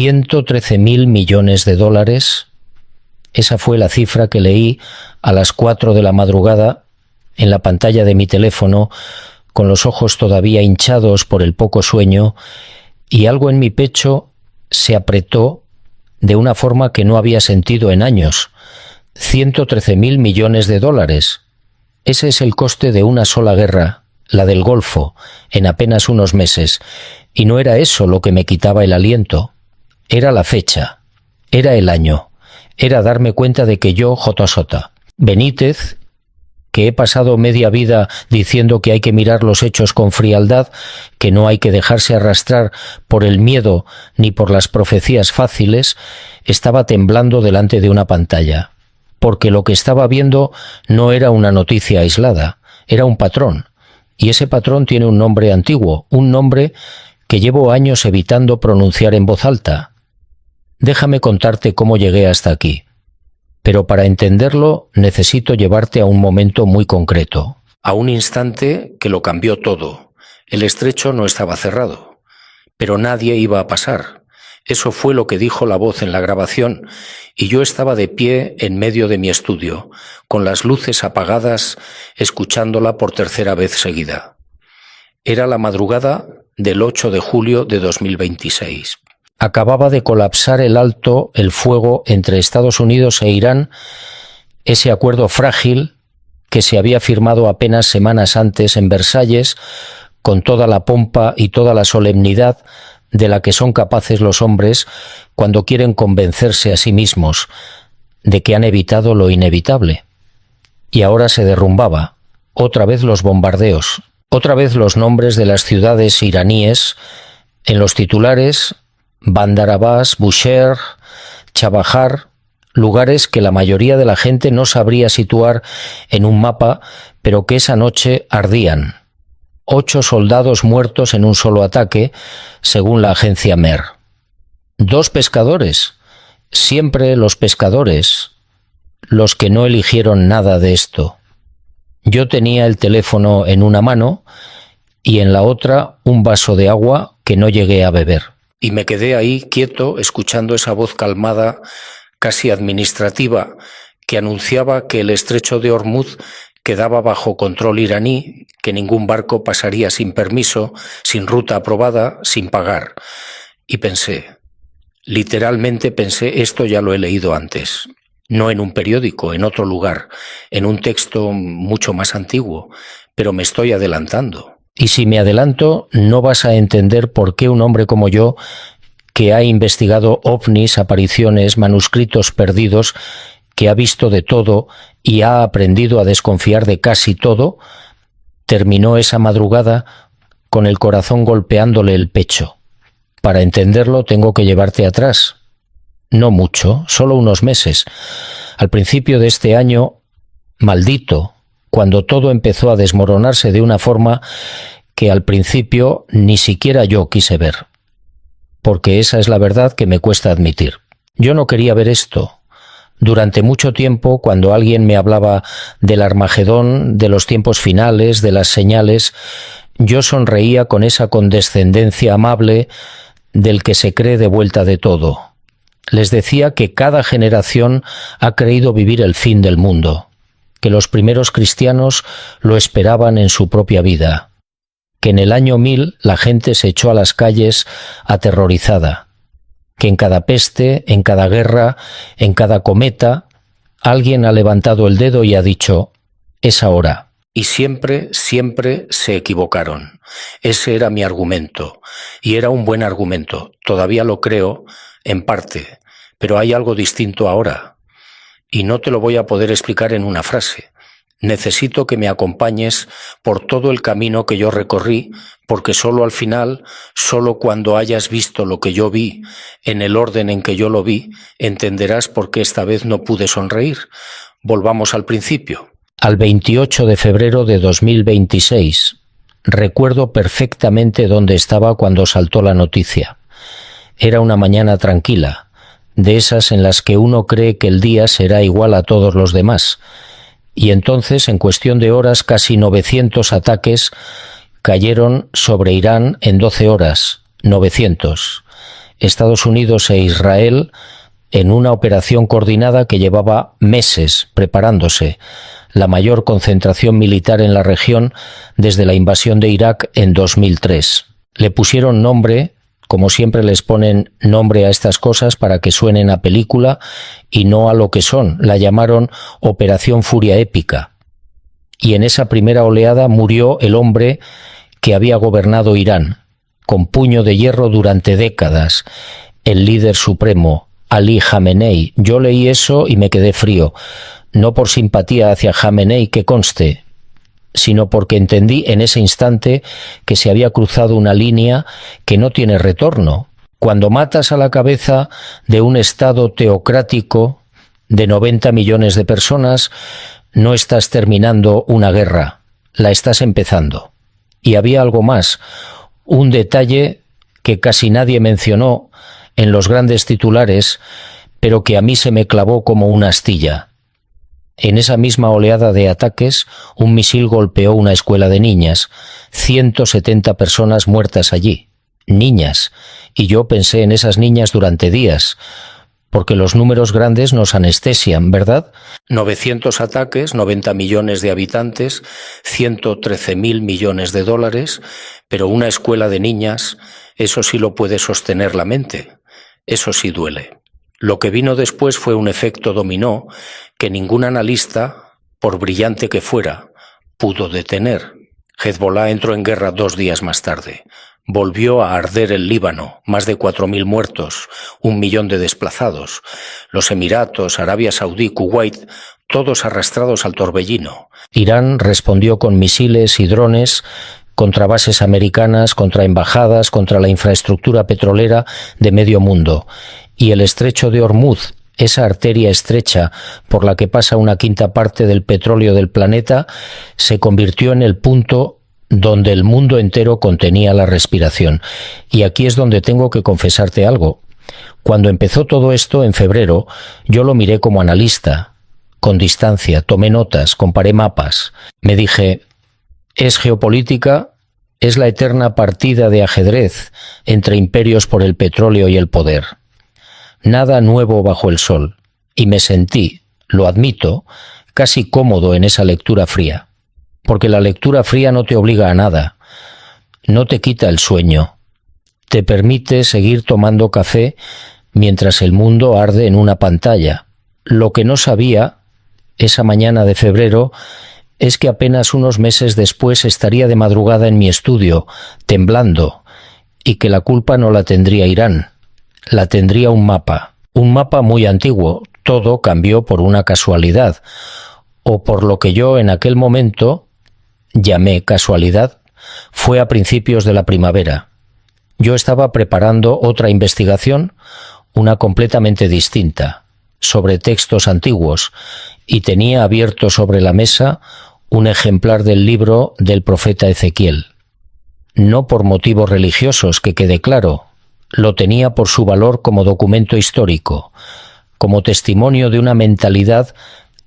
113.000 millones de dólares. Esa fue la cifra que leí a las 4 de la madrugada en la pantalla de mi teléfono, con los ojos todavía hinchados por el poco sueño, y algo en mi pecho se apretó de una forma que no había sentido en años. 113.000 millones de dólares. Ese es el coste de una sola guerra, la del Golfo, en apenas unos meses. Y no era eso lo que me quitaba el aliento. Era la fecha, era el año, era darme cuenta de que yo, JJ Benítez, que he pasado media vida diciendo que hay que mirar los hechos con frialdad, que no hay que dejarse arrastrar por el miedo ni por las profecías fáciles, estaba temblando delante de una pantalla, porque lo que estaba viendo no era una noticia aislada, era un patrón, y ese patrón tiene un nombre antiguo, un nombre que llevo años evitando pronunciar en voz alta. Déjame contarte cómo llegué hasta aquí. Pero para entenderlo necesito llevarte a un momento muy concreto, a un instante que lo cambió todo. El estrecho no estaba cerrado, pero nadie iba a pasar. Eso fue lo que dijo la voz en la grabación, y yo estaba de pie en medio de mi estudio, con las luces apagadas, escuchándola por tercera vez seguida. Era la madrugada del 8 de julio de 2026. Acababa de colapsar el fuego entre Estados Unidos e Irán, ese acuerdo frágil que se había firmado apenas semanas antes en Versalles, con toda la pompa y toda la solemnidad de la que son capaces los hombres cuando quieren convencerse a sí mismos de que han evitado lo inevitable. Y ahora se derrumbaba, otra vez los bombardeos, otra vez los nombres de las ciudades iraníes, en los titulares Bandar Abbas, Bushehr, Chabahar, lugares que la mayoría de la gente no sabría situar en un mapa, pero que esa noche ardían. 8 soldados muertos en un solo ataque, según la agencia Mer. 2 pescadores, siempre los pescadores, los que no eligieron nada de esto. Yo tenía el teléfono en una mano y en la otra un vaso de agua que no llegué a beber. Y me quedé ahí quieto, escuchando esa voz calmada, casi administrativa, que anunciaba que el estrecho de Hormuz quedaba bajo control iraní, que ningún barco pasaría sin permiso, sin ruta aprobada, sin pagar. Y pensé, literalmente pensé, esto ya lo he leído antes. No en un periódico, en otro lugar, en un texto mucho más antiguo, pero me estoy adelantando. Y si me adelanto, no vas a entender por qué un hombre como yo, que ha investigado ovnis, apariciones, manuscritos perdidos, que ha visto de todo y ha aprendido a desconfiar de casi todo, terminó esa madrugada con el corazón golpeándole el pecho. Para entenderlo tengo que llevarte atrás. No mucho, solo unos meses. Al principio de este año maldito, cuando todo empezó a desmoronarse de una forma que al principio ni siquiera yo quise ver. Porque esa es la verdad que me cuesta admitir. Yo no quería ver esto. Durante mucho tiempo, cuando alguien me hablaba del Armagedón, de los tiempos finales, de las señales, yo sonreía con esa condescendencia amable del que se cree de vuelta de todo. Les decía que cada generación ha creído vivir el fin del mundo, que los primeros cristianos lo esperaban en su propia vida, que en el año 1000 la gente se echó a las calles aterrorizada, que en cada peste, en cada guerra, en cada cometa, alguien ha levantado el dedo y ha dicho, es ahora. Y siempre, siempre se equivocaron. Ese era mi argumento, y era un buen argumento. Todavía lo creo, en parte, pero hay algo distinto ahora. Y no te lo voy a poder explicar en una frase. Necesito que me acompañes por todo el camino que yo recorrí, porque solo al final, solo cuando hayas visto lo que yo vi, en el orden en que yo lo vi, entenderás por qué esta vez no pude sonreír. Volvamos al principio. Al 28 de febrero de 2026. Recuerdo perfectamente dónde estaba cuando saltó la noticia. Era una mañana tranquila, de esas en las que uno cree que el día será igual a todos los demás. Y entonces, en cuestión de horas, casi 900 ataques cayeron sobre Irán en 12 horas. 900. Estados Unidos e Israel en una operación coordinada que llevaba meses preparándose, la mayor concentración militar en la región desde la invasión de Irak en 2003. Le pusieron nombre, como siempre les ponen nombre a estas cosas para que suenen a película y no a lo que son. La llamaron Operación Furia Épica. Y en esa primera oleada murió el hombre que había gobernado Irán, con puño de hierro durante décadas, el líder supremo, Ali Jamenei. Yo leí eso y me quedé frío, no por simpatía hacia Jamenei, que conste, sino porque entendí en ese instante que se había cruzado una línea que no tiene retorno. Cuando matas a la cabeza de un Estado teocrático de 90 millones de personas, no estás terminando una guerra, la estás empezando. Y había algo más, un detalle que casi nadie mencionó en los grandes titulares, pero que a mí se me clavó como una astilla. En esa misma oleada de ataques, un misil golpeó una escuela de niñas, 170 personas muertas allí, niñas, y yo pensé en esas niñas durante días, porque los números grandes nos anestesian, ¿verdad? 900 ataques, 90 millones de habitantes, 113.000 millones de dólares, pero una escuela de niñas, eso sí lo puede sostener la mente, eso sí duele. Lo que vino después fue un efecto dominó que ningún analista, por brillante que fuera, pudo detener. Hezbollah entró en guerra 2 días más tarde. Volvió a arder el Líbano, más de 4.000 muertos, 1 millón de desplazados. Los Emiratos, Arabia Saudí, Kuwait, todos arrastrados al torbellino. Irán respondió con misiles y drones contra bases americanas, contra embajadas, contra la infraestructura petrolera de medio mundo. Y el estrecho de Hormuz, esa arteria estrecha por la que pasa 1/5 parte del petróleo del planeta, se convirtió en el punto donde el mundo entero contenía la respiración. Y aquí es donde tengo que confesarte algo. Cuando empezó todo esto, en febrero, yo lo miré como analista, con distancia, tomé notas, comparé mapas. Me dije, es geopolítica, es la eterna partida de ajedrez entre imperios por el petróleo y el poder. Nada nuevo bajo el sol, y me sentí, lo admito, casi cómodo en esa lectura fría. Porque la lectura fría no te obliga a nada, no te quita el sueño, te permite seguir tomando café mientras el mundo arde en una pantalla. Lo que no sabía, esa mañana de febrero, es que apenas unos meses después estaría de madrugada en mi estudio, temblando, y que la culpa no la tendría Irán, la tendría un mapa muy antiguo. Todo cambió por una casualidad, o por lo que yo en aquel momento llamé casualidad. Fue a principios de la primavera. Yo estaba preparando otra investigación, una completamente distinta, sobre textos antiguos, y tenía abierto sobre la mesa un ejemplar del libro del profeta Ezequiel. No por motivos religiosos, que quede claro, lo tenía por su valor como documento histórico, como testimonio de una mentalidad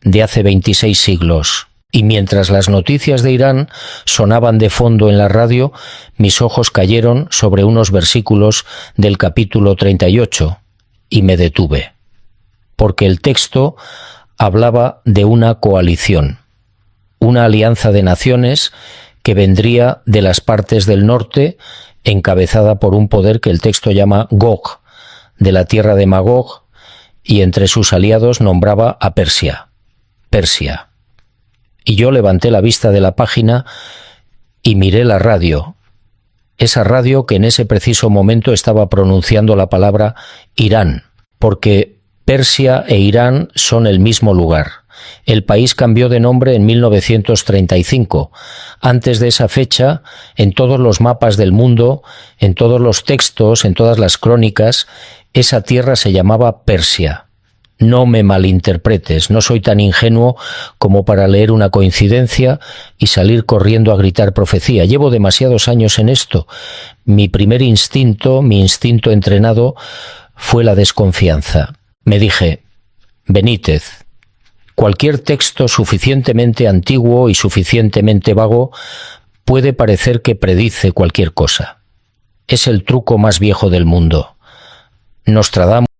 de hace 26 siglos. Y mientras las noticias de Irán sonaban de fondo en la radio, mis ojos cayeron sobre unos versículos del capítulo 38 y me detuve, porque el texto hablaba de una coalición, una alianza de naciones que vendría de las partes del norte, encabezada por un poder que el texto llama Gog, de la tierra de Magog, y entre sus aliados nombraba a Persia. Y yo levanté la vista de la página y miré la radio, esa radio que en ese preciso momento estaba pronunciando la palabra Irán, porque Persia e Irán son el mismo lugar. El país cambió de nombre en 1935. Antes de esa fecha, en todos los mapas del mundo, en todos los textos, en todas las crónicas, esa tierra se llamaba Persia. No me malinterpretes, no soy tan ingenuo como para leer una coincidencia y salir corriendo a gritar profecía. Llevo demasiados años en esto. Mi primer instinto, mi instinto entrenado, fue la desconfianza. Me dije, Benítez, cualquier texto suficientemente antiguo y suficientemente vago puede parecer que predice cualquier cosa. Es el truco más viejo del mundo. Nostradamus